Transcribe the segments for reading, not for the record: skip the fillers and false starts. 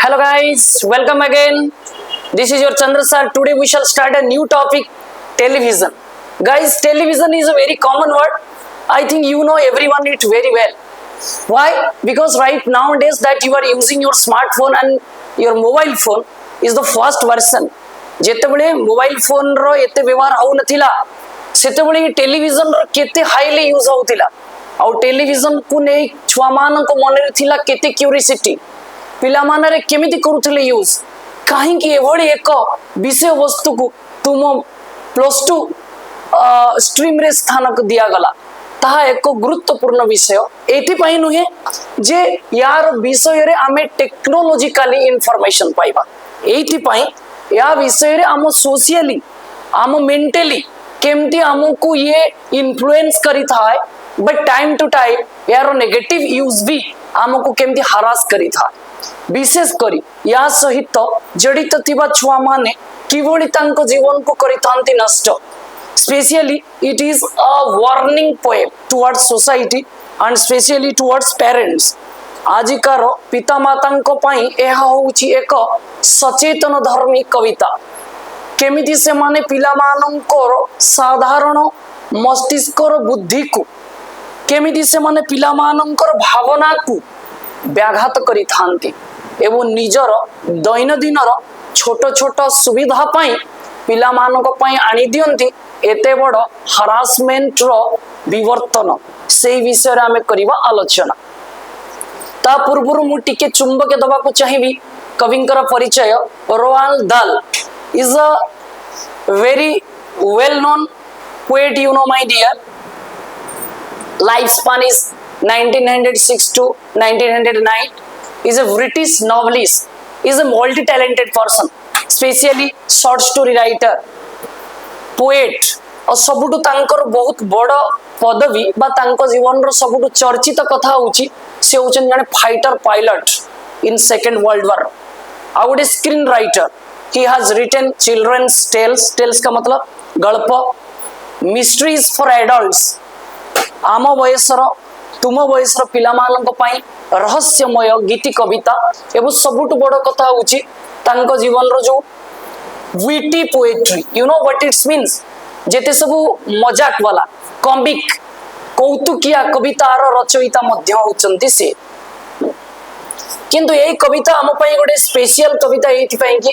Hello guys, welcome again. This is your Chandra sir. Today we shall start a new topic, television. Guys, television is a very common word. I think you know everyone it very well. Why? Because right nowadays that you are using your smartphone and your mobile phone is the first version. ଯେତେବେଳେ mobile phone ର ଏତେ ବ୍ୟବହାର ହଉନଥିଲା ସେତେବେଳେ television ର କେତେ highly use ହଉଥିଲା ଆଉ ଟେଲିଭିଜନ କୁ ନେଇ ଛୁଆ ମାନଙ୍କ ମନରେ ଥିଲା କେତେ କ୍ୟୁରିସିଟି ପିଲାମାନେ କେମିତି କରୁଥିଲେ ୟୁଜ କାହିଁକି ଏଭଳି ଏକ ବିଷୟ ବସ୍ତୁକୁ ତୁମ +2 ଷ୍ଟ୍ରିମ ରେ ସ୍ଥାନକୁ ଦିଆଗଲା ତାହା ଏକ ଗୁରୁତ୍ୱପୂର୍ଣ୍ଣ ବିଷୟ ଏଥିପାଇଁ ନୁହେଁ ଯେ ୟାର ବିଷୟରେ ଆମେ ଟେକ୍ନୋଲୋଜିକାଲି ଇନଫର୍ମେସନ ପାଇବା ଏଥିପାଇଁ या विषय रे आम सोशियली आम मेंटली केमती आमको ये इन्फ्लुएंस करी था है बट टाइम टू टाइम यार नेगेटिव यूज भी आमको केमती हरास करी था विशेष करी या सहित जड़ित थिबा छुआ माने किभली तांको जीवन को करी थांती नष्ट specially it is a warning poem towards society and specially towards parents आजिकार पिता माता एक सचेतन धर्मी कविता केमिति से माने पिला मानकर साधारण मस्तिष्कर बुद्धि को केमिति से माने पिला मानकर भावना को व्याघात करी थांती एवं निजर दैनंदिन छोट छोट सुविधा पाई पिला मानक पाई आनी दियंती एते बड़ हरासमेंट रो विवर्तन से विषय रे आमे करिवा आलोचना ता पूर्व मुझे चुंबक दबा को चाहिए कविंकर परिचय Roald Dahl is a very well known poet you know my dear life span is 1906 to 1909 is a British novelist is a multi talented person specially short story writer poet और सबुठु तांकर बहुत बड़ पदवी बा तांको जीवन रो सबुठु चर्चित कथा होची से होचन जने fighter pilot in second world war आ गोटे screen writer he has written children's tales का मतलब गल्प मिस्ट्रीज फॉर एडल्ट्स आम बयसर तुम बयसर पिला मानक पई रहस्यमय गीति कविता एवं सबुठु बड़ कथा होची तांको जीवन रो जो witty poetry you know what it's means जेते सबु मजाक वाला कॉमिक कौतुकिया कवितार रचयिता मध्य होचंती से किंतु यही कविता आम पई गोटे स्पेशल कविता एथि पई कि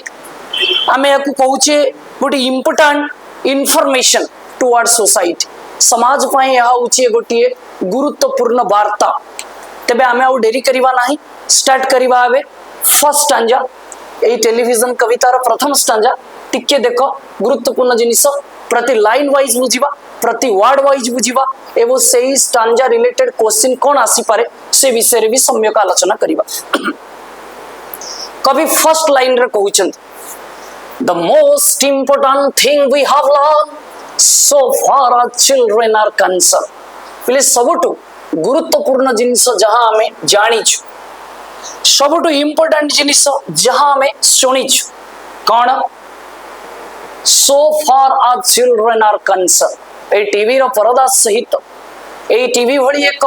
आमे याकु कहूचे गोटे इंपोर्टेंट इन्फॉर्मेशन टुवर्ड सोसाइटी समाज पई यहा होची गोटे गुरुत्वपूर्ण वार्ता तबे आमे आउ डेरी करिवा नाही स्टार्ट करिवा आबे फर्स्ट स्टांजा एही टेलीविजन कवितार प्रथम स्टांजा टिके देखो गुरुत्वपूर्ण जिनिस प्रति लाइन वाइज बुझिबा प्रति वर्ड वाइज बुझिबा एवं सेही स्टांजा रिलेटेड क्वेश्चन कोन आसी पारे से विषय रे भी सम्यक आलोचना करिबा कवि फर्स्ट लाइन रे कहउचंत the most important thing we have learn so far our children are concern please सबुटु गुरुत्वपूर्ण जिनिस जहां हमें जानिछु सबुटु इंपोर्टेंट जिनिस जहां हमें सुनिछु कोन so far our children are concerned ए टीवी रो परदा सहित ए टीवी भली एक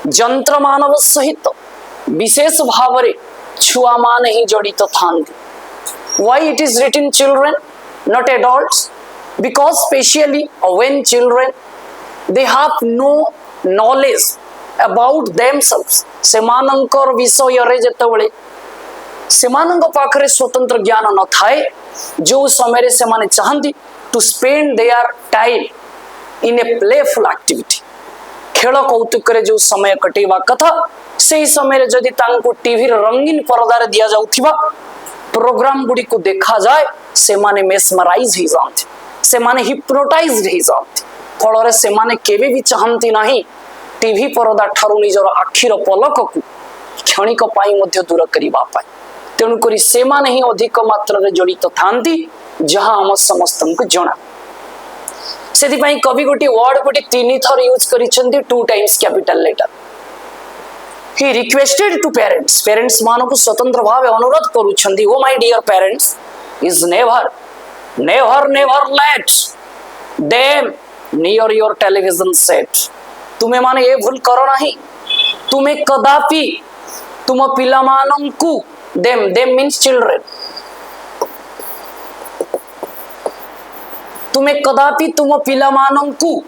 जंत्र मानव सहित विशेष भाव रे छुआ मान ही जड़ित थांती why it is written children not adults because specially when children they have no knowledge about themselves सेमानंकर विषय रे जेतबळे सेमानंक पाखरे स्वतंत्र ज्ञान न थाए जो समय से माने चाहती to spend their time in a playful activity खेल कौतुक जो समय कटेवा कथा से समय जदि तांको टीवी रंगीन परदा रे दिया जाउथिबा प्रोग्राम गुडी को देखा जाए से माने मेस्मराइज ही जाते से माने हिप्नोटाइज्ड ही जाते फल रे से माने केबे भी चाहती नाही टीवी परदा ठारू निजर आखिर पलक को क्षणिक पाई मध्य दूर करिबा पाई तेणुक से माने ही अधिक मात्रा जड़ित थांती जहां आम समस्त जना से कवि गोटे वर्ड गोटे 3 थर यूज करिसेंती 2 times capital letter he requested to parents parents मान को स्वतंत्र भाव अनुरोध करुछंती O my dear parents is never never never let them near your television set तुम्हें माने ये भूल करो नहीं तुम्हें कदापि तुम पिला मानंकु them means children. तुमे कदापि तुम पिला मानंकु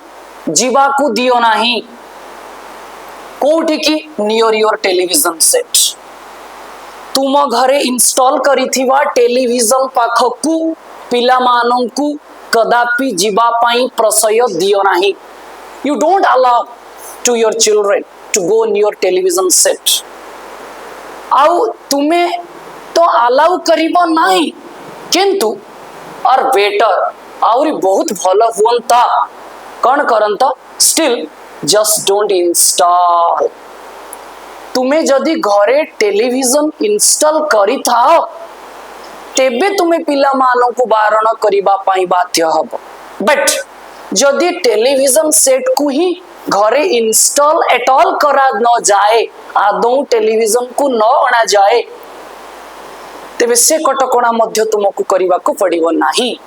जीवा को दियो नाही कोठी की नियर योर टेलीविजन सेट तुम घरे इंस्टॉल करिथिवा टेलीविजन पाखकु पिला मानंकु कदापि जीवा पाई प्रशय दियो नाही. You don't allow to your children to go near television set. आउ तुमे तो अलाउ करिबो नाही किंतु और बेटर आउरी बहुत भल हुअंता कौन करंता स्टिल जस्ट डोंट इंस्टॉल. तुमे जदि घरे टेलीविजन इंस्टॉल करि थाओ तेबे तुमे पिला मानो को बारण करिबा पाई बाध्य हबो. बट जदि टेलीविजन सेट को ही घरे इंस्टॉल एट ऑल करा न जाए आदौ टेलीविजन को न अणा जाए तेबे से कटकणा मध्य तुमको करिबा को पड़िबो नाही.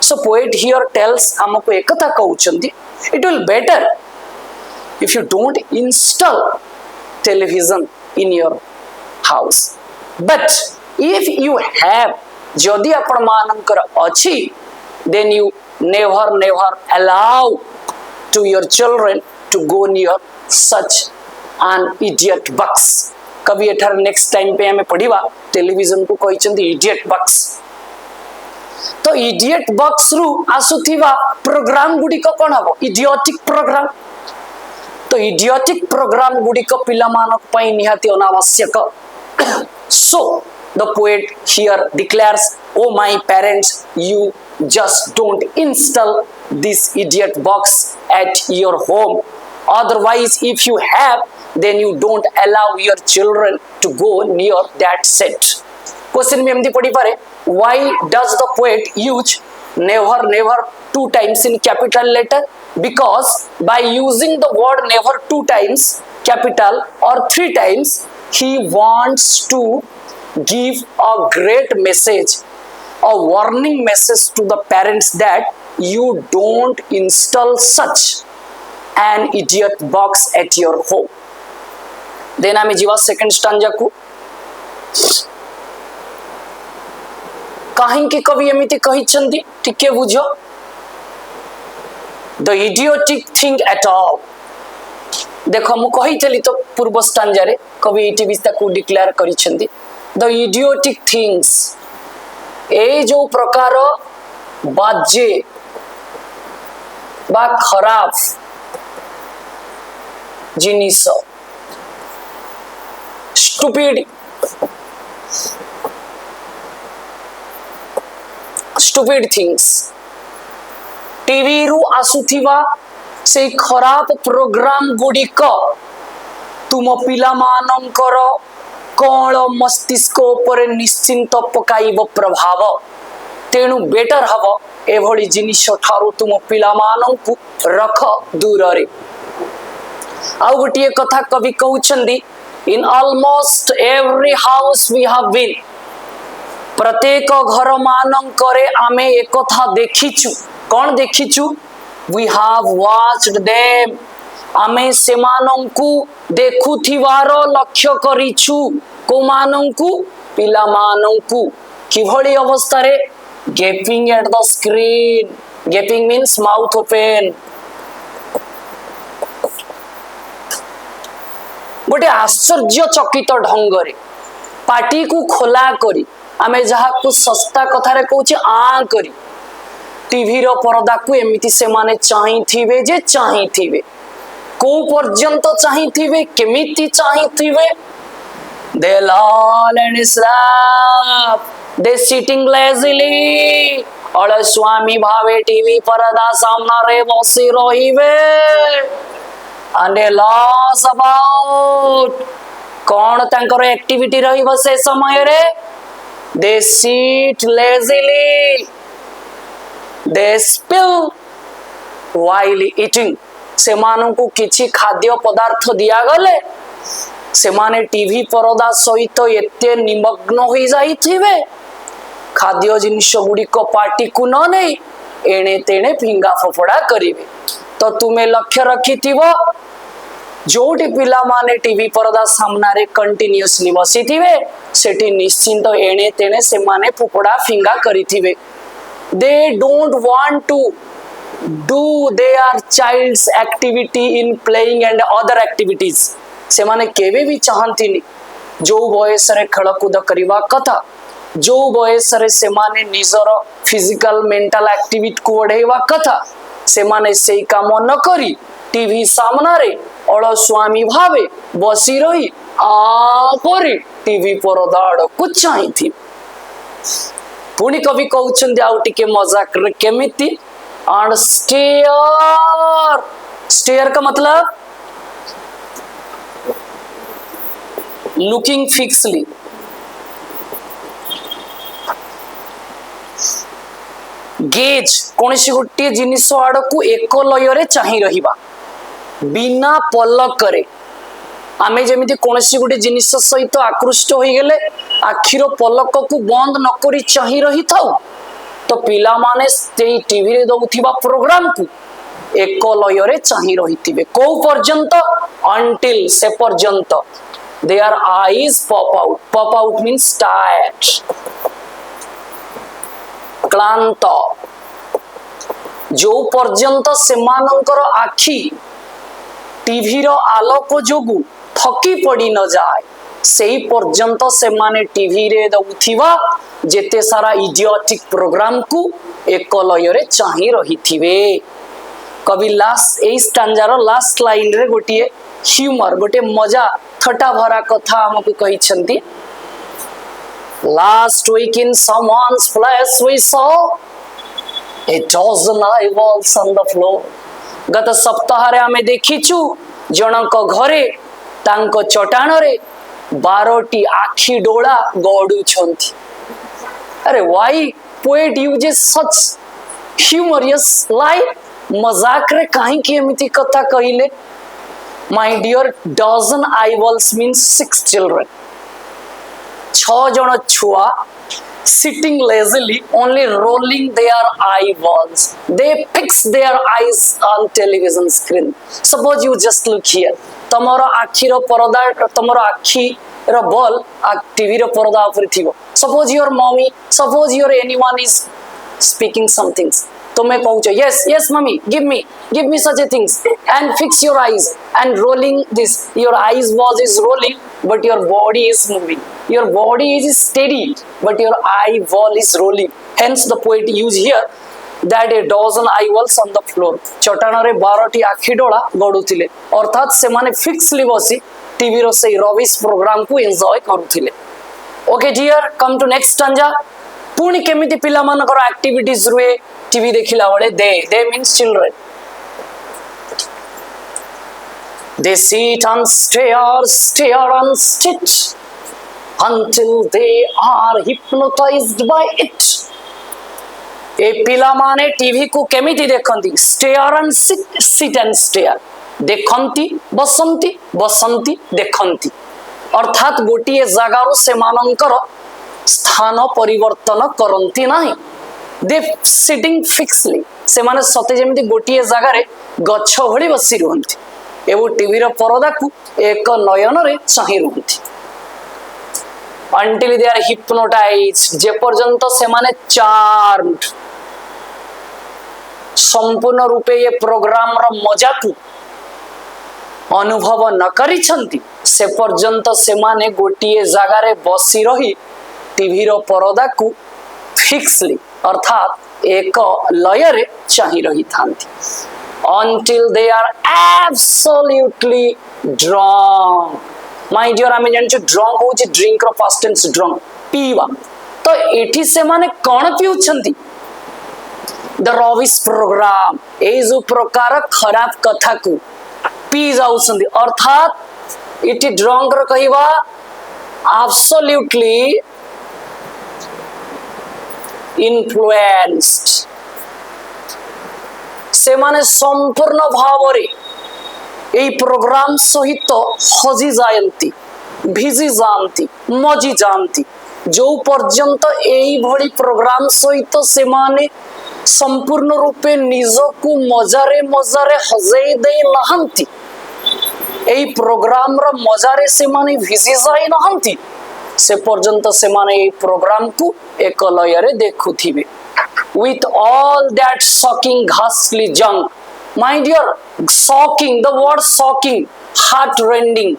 So poet here tells हमको एक कथा कहउचंदी it will better if you don't install television in your house. But if you have जदि आपण मानकर अछि then you never allow to your children to go near such an idiot box. कभी एठार next time पे हमें पढ़िबा television को कहिचंदी idiot box. तो idiot box रु आसुथिबा प्रोग्राम गुडी को कोन हबो इडियोटिक प्रोग्राम. तो इडियोटिक प्रोग्राम गुडी को पिला मानक पई निहाती अनावश्यक. So the poet here declares, oh my parents, you just don't install this idiot box at your home. Otherwise, if you have, then you don't allow your children to go near that set. Question में हमदी पढ़ी पारे, why does the poet use never two times in capital letter? Because by using the word never two times capital or three times, he wants to give a great message, a warning message to the parents that you don't install such an idiot box at your home. Then आमे जीवा second stanza को काहिंकी कवि एमिति कहिचंदी टिके बुझो. The idiotic thing at all. देखो मु कहितली तो पूर्व स्टांजा रे कवि इति बिस्ता को डिक्लेयर करिसंदी the idiotic things ए जो प्रकार बाजे बा खराब जिनिस stupid things टीवी रु आसुथिबा से खराब प्रोग्राम गुडिक तुम पिला मानकर कौन मस्तिष्क उपरे निश्चिंत पकाइब प्रभाव. तेणु बेटर हब एभली जिनिस ठारू तुम पिला मानंकु रख दूर रे. आउ गोटे कथा कवि कहउछंदी in almost every house we have been. प्रत्येक घर मानंकरे आमे एक कथा देखिछु. कौन देखिछु? We have watched them. आमे सेमानंकु देखुथिवार लक्ष्य करिछु. को मानंकु? पिला मानंकु. किभली अवस्था रे? Gapping at the screen. Gapping means mouth open. गोटे आश्चर्यचकित ढंगरे पाटी को खोला करी आमे जहा को सस्ता कथा रे कहूचे आ करी टीवी रो पर्दा को एमिति से माने चाहि थिबे जे चाहि थिबे को पर्यंत चाहि थिबे केमिति चाहि थिबे. They loll and slap. They sitting lazily. अळे Swami Bhave TV पर्दा सामना रे बसी रहिबे. And they loss about कौन तांकर एक्टिविटी रहिबो से समय रे? They sit lazily. They spill while eating. सेमानंकु किछि खाद्य पदार्थ दिया गले सेमाने टीवी परदा सहित एते निमग्न होई जाइथिबे खाद्य जिनिस गुड़िक पार्टी को न नहीं एणे तेणे फिंगा फोफड़ा करिवे. तो तुमे लक्ष्य रखिथिबो जोटी पिला माने टीवी परदा सामने कंटिन्यूअसली बसी थिवे सेठी निश्चिंत एणे तेणे से माने फुपड़ा फिंगा करिथिवे they don't want to do their child's activity in playing and other activities से माने केवे भी चाहंतिनी जो बयस रे खेलकूद करवा कथा जो बयस रे से माने निजर फिजिकल मेंटल एक्टिविटी को बढ़ावा कथा से माने से काम न करी टीवी सामना रे अलस्वामी भावे बसी रही आपरी टीवी परदा आड़कू चाही पुणी कवि कहउछन आउ टिके मजाक रे केमिति एंड स्टेयर स्टेयर का मतलब लुकिंग फिक्सली गेज कौन सी गोटे जिनिस आड़कू एक लय चाही रहिबा बिना पलक करे आमे जेमिति कोनसी गोटे जिनिस सहित आकृष्ट हो गले आखिर पलक को बंद न करी चाही रही थाउ तो पिला माने से टीवी रे दउथिबा प्रोग्राम को एक लय रे चाही रहितिबे को पर्यंत अंटिल से पर्यंत their eyes pop out means tired क्लांत जो पर्यंत से मानकर आखी टीवी रो आलोक जोगु थकी पड़ी न जाए सेही पर्यंत से माने टीवी रे दउथिबा जेते सारा इडियोटिक प्रोग्राम को एक लय रे चाही रहिथिबे कवि लास्ट ए स्टैंजार लास्ट लाइन रे गोटे ह्यूमर गोटे मजा थटा भरा कथा हमकु कहि छंती last week in someone's flesh we saw a dozen eyeballs on the floor गत सप्ताह रे आमे देखिछु जनक घरे तांको चटाण रे 12टी आखी डोला गडु छंती अरे why poet uses such humorous line मजाक रे काहे के एमिति कथा कहिले my dear dozen eyeballs means 6 children 6 जण छुआ sitting lazily only rolling their eyeballs they fix their eyes on television screen suppose you just look here tomoro आखी रो परदा tomoro आखी रो बॉल टीवी रो परदा ऊपर थिबो suppose your mommy suppose your anyone is speaking some things तुम्हें कहूछ yes yes mommy give me such a things and fix your eyes and rolling this your eyes was is rolling but your body is moving your body is steady but your eyeball is rolling hence the poet use here that a dozen eyeballs on the floor चटाण रे 12टी आखी डोला गडुथिले अर्थात से माने फिक्सली बसी TV रो से Ravish programme को एंजॉय करूथिले okay dear come to next stanza पुणी केमिति पिला मानकर एक्टिविटीज रुए टीवी देखिला बळे they means children they sit and stare and sit until they are hypnotized by it ए पिला माने टीवी को केमिति देखंती stare and sit and stare देखंती बसंती देखंती अर्थात गोटिए जगारो से मानकर स्थान परिवर्तन करंती नाही दे सिटिंग फिक्सली से माने सते जेमिति गोटिए जगारे गच्छ भଳି बसी रहंती एवं टीवी रो परदा को एक नयन रे चाही रहंती until they are hypnotized जे पर्यंत से माने चार्म्ड संपूर्ण रूपे ये प्रोग्राम रो मजा को अनुभव न करी छंती से पर्यंत से माने गोटिए जगारे बसी रही टीवी रो परदा को फिक्सली अर्थात एक लय रे चाही रही थांती until they are absolutely drunk my dear आमे जानछु drunk होची drink रो past tense drunk पीवा तो एठी से माने कोन पिउछंती द रविश प्रोग्राम ए जो प्रकार खराब कथा को पी जाउछंती अर्थात एठी drunk रो कहिबा absolutely influenced से माने संपूर्ण भाव रे ए प्रोग्राम सहित हजी जायंती भिजी जानती मजी जानती जो पर्यंत एई भली प्रोग्राम सहित से माने संपूर्ण रूपे निज को मजारे हजई दे नहंती एई प्रोग्राम रो मजारे से माने भिजी जाई नहंती से पर्यंत से माने एई प्रोग्राम को एक लयरे देखुथिबे with all that shocking ghastly junk. My dear, shocking, the word shocking, heart-rending,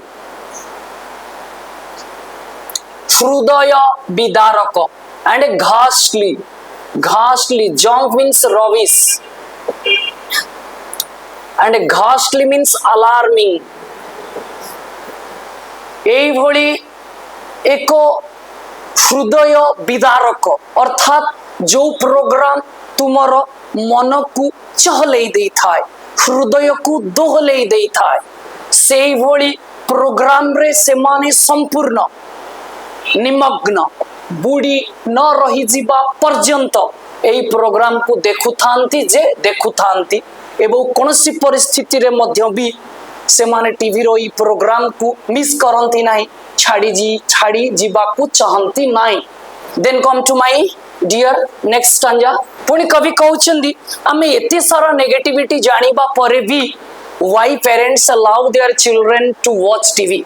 hrudaya bidaraka, and a ghastly junk means rubbish, and a ghastly means alarming. এই ভଳି ଏକ ହୃଦୟ ବିଦାରକ ଅର୍ଥାତ जो प्रोग्राम तुमर मन को चहलई दे थाए हृदय को दोहलई दे थाए से भली प्रोग्राम रे से माने संपूर्ण निमग्न बुड़ी न रही जीवा पर्यंत एई प्रोग्राम को देखु थांती एवं कोनसी परिस्थिति रे मध्य भी से माने टीवी रो ई प्रोग्राम को मिस करंती नाही छाड़ी जीवा को चाहंती नाही then come to my dear next stanza पुणी कवि कहउछंदी आमे एते सारा नेगेटिविटी जानिबा परे भी why parents allow their children to watch TV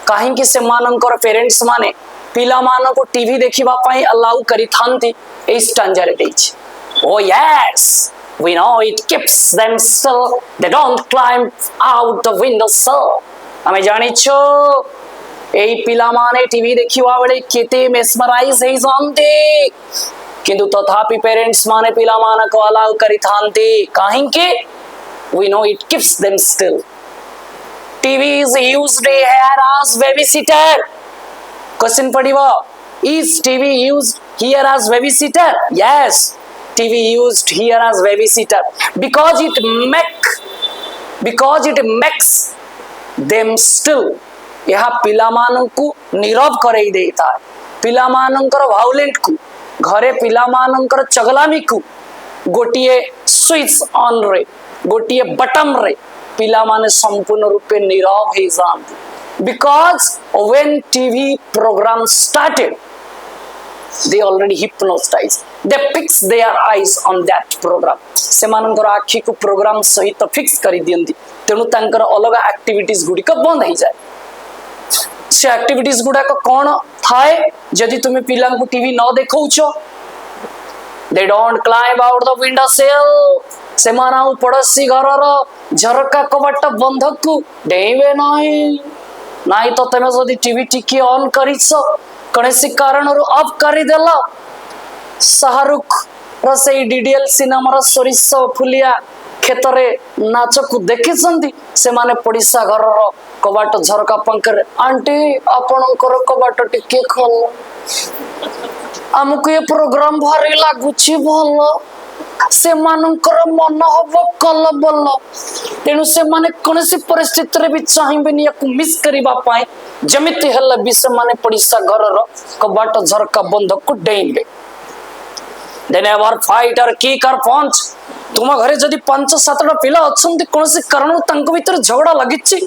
काहे कि से मानकर पेरेंट्स माने पिला मान को टीवी देखिबा पई अलाउ करि थांती ए स्टांजा रे देछि ओ yes we know it keeps them still they don't climb out the window sill आमे जानिछो एई पिला माने टीवी देखिबा बेले केते मेस्मराइज हे जानते किंतु तथापि पेरेंट्स माने पिला मान को अलाउ करि थांते काहे कि we know it keeps them still TV is used here as babysitter question पढ़िबो is TV used here as babysitter yes TV used here as babysitter because it makes them still यह पिला मान को नीरव करई देता है पिला मानकर वायलेंट को घरे पिला मानकर चगलामी को गोटिए स्विच ऑन रे गोटिए बटन रे पिला माने संपूर्ण रूपे नीरव हे जांती because when TV programme started they already hypnotized they fix their eyes on that program से मानकर आखि को प्रोग्राम सहित फिक्स करि दियंती तेनु तांकर अलग एक्टिविटीज गुडी का बंद हो जाए से एक्टिविटीज गुडा को कौन थाए जदि तुम पिला को टीवी न देखौछो they don't climb out the window sill से माना पड़ोसी घर झरका कबाट बंध को डेइबे नाही तो तमे जदि टीवी टिके ऑन करिछो कौनसी कारण ऑफ कर देला शाहरुख रसे डीडीएल सिनेमा सोरिष फुलिया क्षेत्र नाच को देखी से माने पड़िशा घर कबाट झरका पंखरे आंटी आपणकर कबाट टिके खोल आमको ये प्रोग्राम भारी लागुछि भल से मानकर मन हब कल बल तेणु से माने कोनसी परिस्थिति रे भी चाहिबेनी याकु मिस करिबा पाए जमिति हल्ला भी से माने पड़िशा घर कबाट झरका बंद को डेइबे देन एवर फाइट और किक और पंच तुम घरे जदि 5-7 पिला अछंती कोनसी कारण तांको भीतर झगड़ा लागिछि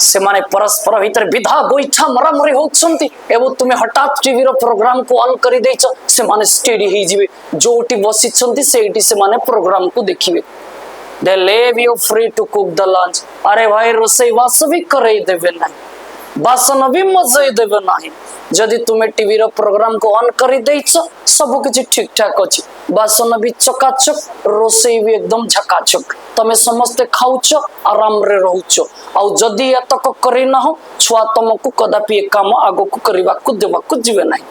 से माने परस्पर भीतर विधा गोइठा मरामरी होछंती एवं तुम्हें हठात टीवी रो प्रोग्राम को ऑन करि दैछ से माने स्टडी ही जिवे जोटी बसिछंती सेठी से माने प्रोग्राम को देखिबे दे लेव you free to cook the lunch अरे भाई रोसई वास भी करई देबे ना बासन भी मजई देबे नाही जदि तुम्हें टीवी रो प्रोग्राम को ऑन करि दैछ सब किछि ठीक ठाक अछि बासन भी चकाचक रोसई भी एकदम झकाचक तमे समस्त खाउछ आराम रे रहउछ आ जदि एतक करि न हो छुआ तुमको कदापि एक काम आगो को करबा को देबा को जिवे नाही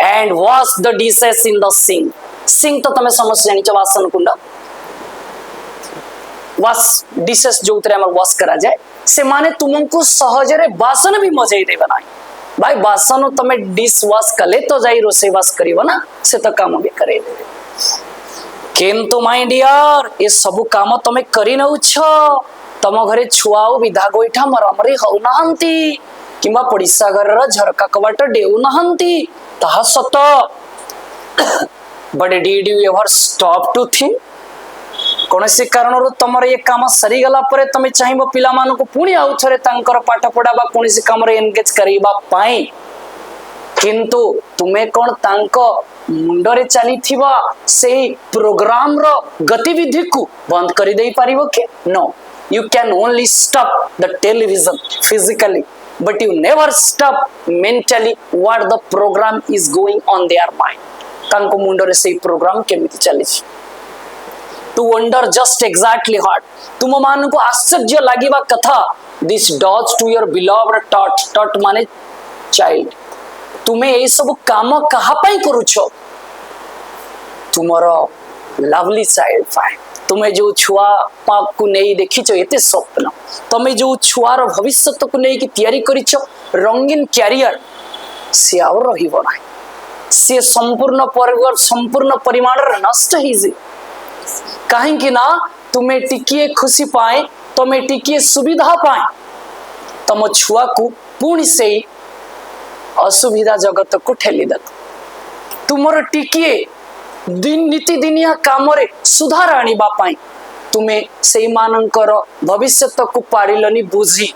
and wash the dishes in the sink तो तमे समस्त जानिछ बासन कुंडा वॉश डिशेस जो उतरे हमर वॉश करा जाए से माने तुमको सहज रे बासन भी मजई देबा नाही भाई बासन तमे डिश वॉश कले तो जाई रोसे वॉश करिवो ना से तो काम भी करे देबे किंतु माय डियर ये सब काम तमे करि नउछ तम घरे छुआओ विधा गोइठा मरामरी हउ नाहंती किबा पड़िसा घर र झरका कबाट डेउ नाहंती ताहा सत but did you ever stop to think कोनसी कारण तुम ये काम सरी गला परे तमे चाहिबो पिला मान को पुणी आउ थरे तांकर पाठ पढ़ा बा कोनसी काम रे एंगेज करिबा पाई किंतु तुम्हें कौन तांको मुंडरे चली थिबा से प्रोग्राम रो गतिविधि को बंद कर दे पारिबो के? No, you can only stop the television physically, but you never stop mentally what the program is going on their mind. तांको मुंडरे से प्रोग्राम केमिति चली to wonder just exactly what तुम मान को आश्चर्य लागिबा कथा this does to your beloved tot माने child. तुम्हें ये सब काम कहा पाई करूछ? तुमरो लवली चाइल्ड पाए। तुम्हें जो छुआ पाप को नहीं देखिछ एते स्वप्न, तुम्हें जो छुआर भविष्य को नहीं कि तैयारी करिछ रंगीन कैरियर, से आउ रहिबो नाही। से संपूर्ण परिवार संपूर्ण परिमाण नष्ट हिजे कहीं कि ना तुम्हें टिकिए खुशी पाए, तुम्हें टिकिए सुविधा पाए, तुम छुआ को पुणी से असुविधा जगत को ठेली दे। तुमर टिकिए दिन नीति दिनिया काम रे सुधार आनिबा पाई तुम्हें से मानकर भविष्य को पारिलनी बुझी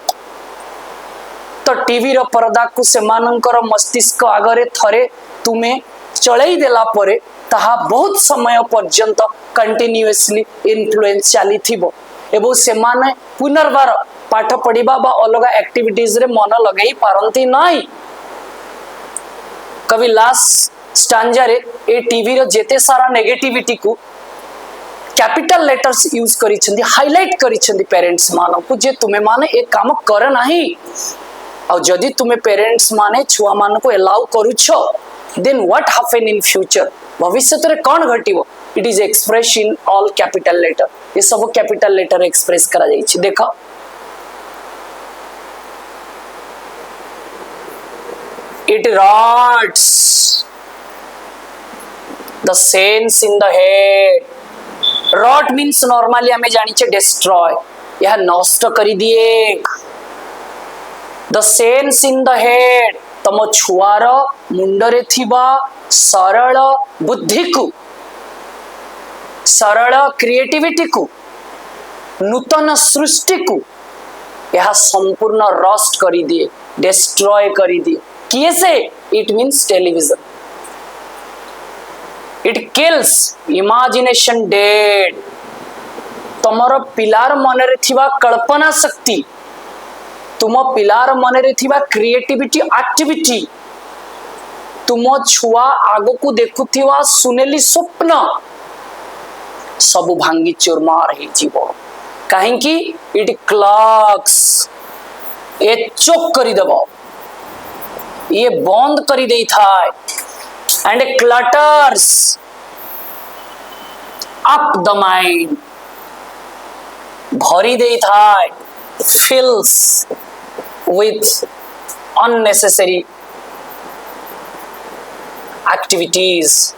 तो टीवी रो पर्दा को से मानकर मस्तिष्क आगरे थरे तुम्हें चलई देला परे ताहा बहुत समय पर्यंत कंटिन्यूअसली इन्फ्लुएंस चली थिबो एवं से माने पुनर्बार पाठ पढ़िबा बा अलग एक्टिविटीज रे मन लगई पारंती नाही। कभी लास्ट स्टांजा रे ए टीवी रो जेते सारा नेगेटिविटी को कैपिटल लेटर्स यूज करी छंदी, हाईलाइट करी छंदी पेरेंट्स मानो को जे तुम्हें माने एक काम कर नाही और जदी तुम्हें पेरेंट्स माने छुआ मान को अलाउ करू छो then what happen in future भविष्य रे कोन घटिबो? It is express in all capital letter. ये सब कैपिटल लेटर एक्सप्रेस करा जाई छी। देखो it rots the sense in the head. rot means normally हमें जानी चाहिए destroy, यह नष्ट करी दिए। the sense in the head तम छुआर मुंडरे थिबा सरल बुद्धि को, सरल क्रिएटिविटी को, नूतन सृष्टि को यह संपूर्ण रस्ट करी दिए, डिस्ट्रॉय करी दिए। किए से? It means television. It kills imagination dead. तमर पिलार मनरे थिबा कल्पना शक्ति, तुम पिलार मनरे थिबा क्रिएटिविटी एक्टिविटी, तुम छुआ आगो को देखुथिबा सुनेली स्वप्न सब भांगी चुरमार हे जीवो। कहीं कि इट क्लॉक्स ए चोक करी देबो, ये बंद करी दे था and clutters up the mind भरी दे था, फिल्स विथ अननेसेसरी एक्टिविटीज।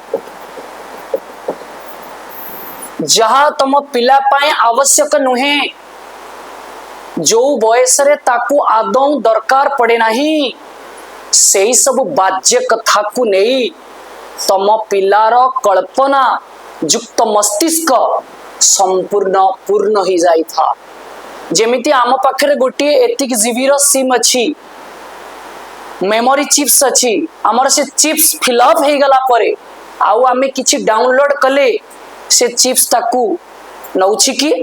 जहां तुम पिला पाए आवश्यक नुहे, जो बयस रे ताकू आदौ दरकार पड़े नहीं, से सब बाज्य कथा को नहीं तम पिलार कल्पना युक्त मस्तिष्क संपूर्ण पूर्ण ही जाई था। जेमिति आम पाखरे गोटे एतिक जीबी रो सिम अछि, मेमोरी चिप्स अछि, हमर से चिप्स फिलअप हे गला परे आउ आमे किछि डाउनलोड कले से चिप्स ताकू नउछि कि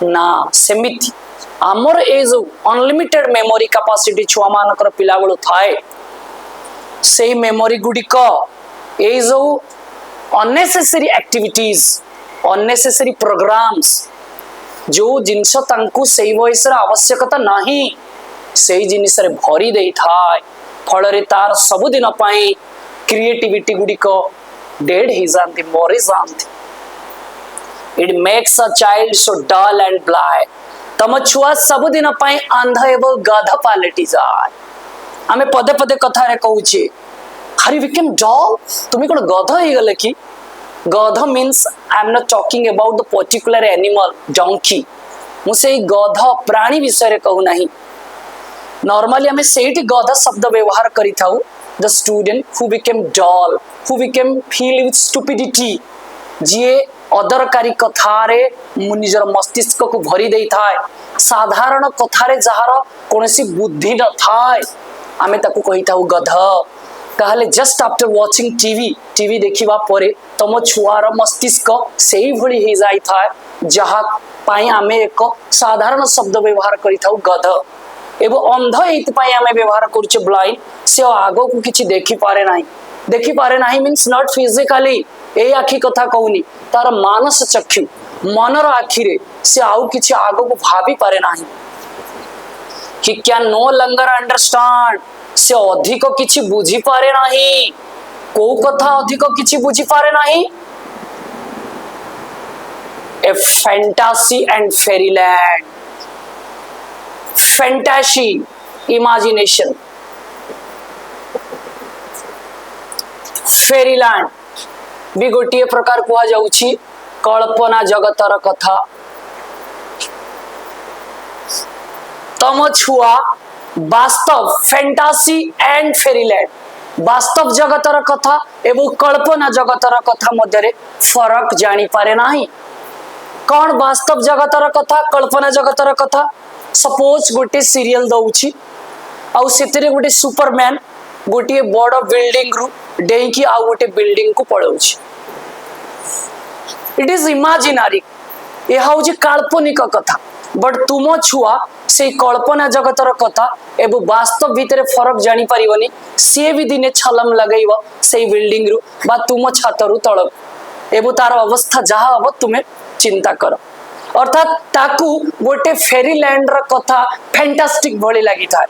ना, सेमिति आमर ए जो अनलिमिटेड मेमोरी कैपेसिटी छुआ मानकर पिला बेलु थाए से मेमोरी गुडिक ए जो अननेसेसरी एक्टिविटीज अननेसेसरी प्रोग्राम्स जो जिनस तांकु सेई वयस रे आवश्यकता नाही सेई जिनिस रे भरी देई थाए, फल रे तार सब दिन पई क्रिएटिविटी गुडिक डेड ही जानती, मरी जानती। It makes a child so dull and blind. तम छुआ सब दिन पाई अंध एवं गध पालटी जाए। आमे पदे पदे कथा रे कहूचे हरी बिकेम डल, तुम्हें कोन गध हो गले कि? गध means I am not talking about the particular animal donkey, मुझे गध प्राणी विषय रे कहू नहीं। नॉर्मली हमें सेठी गध शब्द व्यवहार करी थाउ, the student who became dull, who became fill with stupidity, जे अदरकारी कथारे निजर मस्तिष्क को भरी दे थाए, साधारण कथारे जहार कोनसी बुद्धि न थाए आमे ताकू कही थाउ गध। कहले जस्ट आफ्टर वाचिंग टीवी देखिबा परे तम छुआर मस्तिष्क सेही भली हे जाई था जहा पाई आमे एक साधारण शब्द व्यवहार करि थाउ गध एवं अंध एइतपाई आमे व्यवहार करूचे ब्लाइंड से आगो को किछि देखि पारे नाही मीन्स नॉट फिजिकली ए आखि कथा कहूनी तार मानस चक्षु मनर आखि रे से आउ किछि आगो को भाबी पारे नाही कि क्या नो लंगर अंडरस्टैंड से अधिक किछि बुझी पारे नाही को कथा अधिक किछि बुझी पारे नाही ए fantasy and fairyland fantasy imagination fairyland भी गोटे प्रकार कुआ जाउछि कल्पना जगतर कथा तम छुआ वास्तव फैंटासी एंड फेरीलैंड वास्तव जगतर कथा एवं कल्पना जगतर कथा मध्य फरक जानी पारे नाही कौन वास्तव जगतर कथा कल्पना जगतर कथा सपोज गोटे सीरियल दउछि आउ सेतरे गोटे सुपरमैन गोटे बड़ बिल्डिंग रु डेईकी आउ गोटे बिल्डिंग को पळौछि इट इज इमेजिनरी यह हଉଛି काल्पनिक कथा बट तुम छुआ से कल्पना जगतर कथा एवं वास्तव भितर फरक जानी पारिबनी से भी दिने छलम लगैब से बिल्डिंग रु बा तुम छत रु तळ एवं तार अवस्था जहा अब तुम्हें चिंता कर अर्थात ताकू गोटे फेरीलैंड र कथा फैंटास्टिक भली लागि था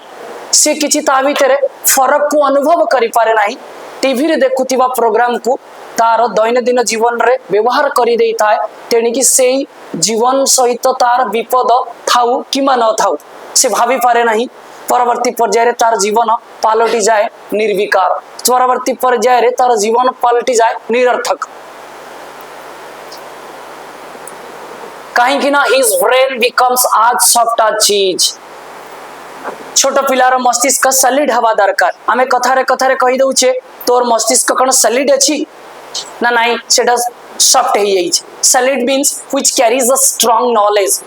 से किछि ता भितर फरक को अनुभव करि पारे नाही टीवी रे देखुथिबा प्रोग्राम को तार दैनंदिन जीवन रे व्यवहार करि देई थाए तेणिकी से जीवन सहित तार विपद थाउ किमा न थाउ से भाभी पारे नाही परवर्ती पर्याय रे तार जीवन पालटी जाए निर्विकार परवर्ती पर्याय रे तार जीवन पालटी जाए निरर्थक कहीं ना हिज ब्रेन बिकम्स आज सॉफ्ट आज चीज छोट पिलार मस्तिष्क सॉलिड हवा दरकार आमे कथारे कही दउचे तोर मस्तिष्क कौन सॉलिड अछि ना नहीं सेटा सॉफ्ट ही जाई solid means which carries a strong knowledge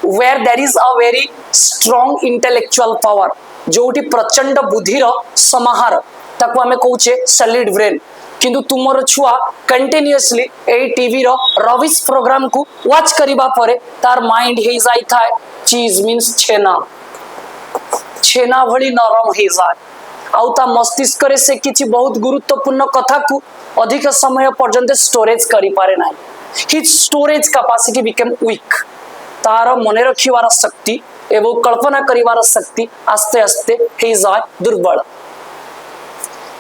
where there is a very strong intellectual power जोटी प्रचंड बुद्धिर समाहार ताको आमे कहूचे सॉलिड ब्रेन किंतु तुमर छुआ कंटिन्यूअसली ए टीवी रो रविश प्रोग्राम को वॉच करिबा परे तार माइंड हे जाई थाए चीज मींस छेना भली नरम हे जाए आउ ता मस्तिष्क रे से किछि बहुत गुरुत्वपूर्ण कथा को अधिक समय पर्यंत स्टोरेज करि पारे नाही his storage capacity become weak तार मने रखिवार शक्ति एवं कल्पना करिवार शक्ति आस्ते आस्ते हे जाए दुर्बल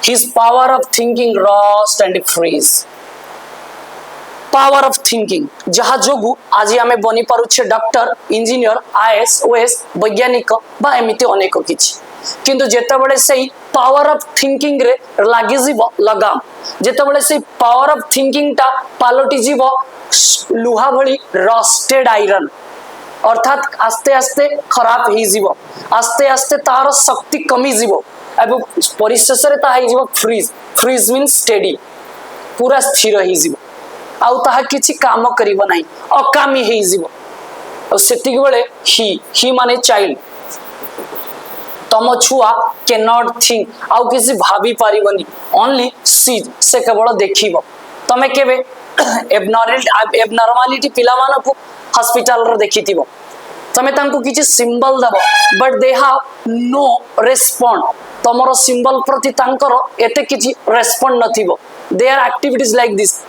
his power of thinking lost and freeze power of thinking जहा जोगु आज आमे बनी पारुछे डॉक्टर इंजीनियर आईएएस ओएस वैज्ञानिक बा एमिति अनेक किछि किंतु जेतेबेले सेही पावर ऑफ थिंकिंग रे लागि जीवो लगाम जेतेबेले सेही पावर ऑफ थिंकिंग ता पालटी जीवो लुहा भली रस्टेड आयरन अर्थात आस्ते आस्ते खराब ही जीवो आस्ते आस्ते तार शक्ति कमी जीवो एवं परिशेष रे ता ही जीवो फ्रीज मींस स्टेडी पूरा स्थिर ही जीवो आउ ताहा किछि काम करिवो नाही अकामी ही जीवो और सेतिक बेले ही माने चाइल्ड तम छुआ कैन नॉट थिंक आउ किसी भाभी पारिबनी ओनली सी से केवल देखिबो तमे केबे एबनॉर्मालिटी पिला मानो को हॉस्पिटल रे देखितिबो तमे तांको किछि सिंबल दबो but they have no respond तमरो सिंबल प्रति तांकर एते किछि रेस्पोंड नथिबो they are activities like this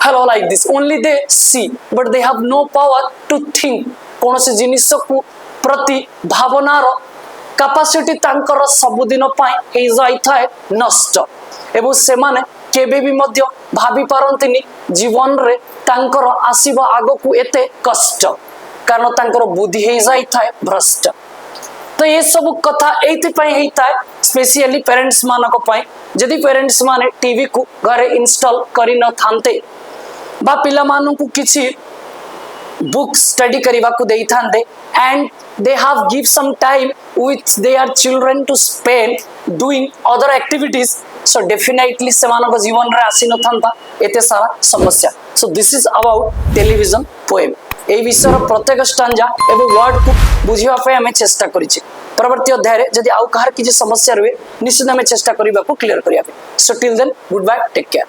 hello like this only they see but they have no power to think कौन से जिनिस को प्रति भावनार कैपेसिटी तांकर सबुदिन पाए हे जाई थाए नष्ट एवं से माने केबे भी मध्य भाभी पारंतिनी जीवन रे तांकर आसीबा आगो को एते कष्ट कारण तांकर बुद्धि हे जाई थाए भ्रष्ट तो ये सब कथा एति पय हे थाए स्पेशली पेरेंट्स मानको पय यदि पेरेंट्स माने टीवी को घरे इंस्टॉल करि न थांते बा पिला मानु को किछि बुक स्टडी करिवा को देई थांते and they have give some time with their children to spend doing other activities so definitely semanक जीवन रे आसी न थांता एते सारा समस्या so this is about television poem ए विषय प्रत्येक स्टांजा एवं वर्ड को बुझिबा पे हमें चेष्टा करिछि। परवर्ती अध्याय जदि आउ कहार किसी समस्या रहे निश्चित आम चेष्टा करने को क्लीयर करने। So till then goodbye, take care.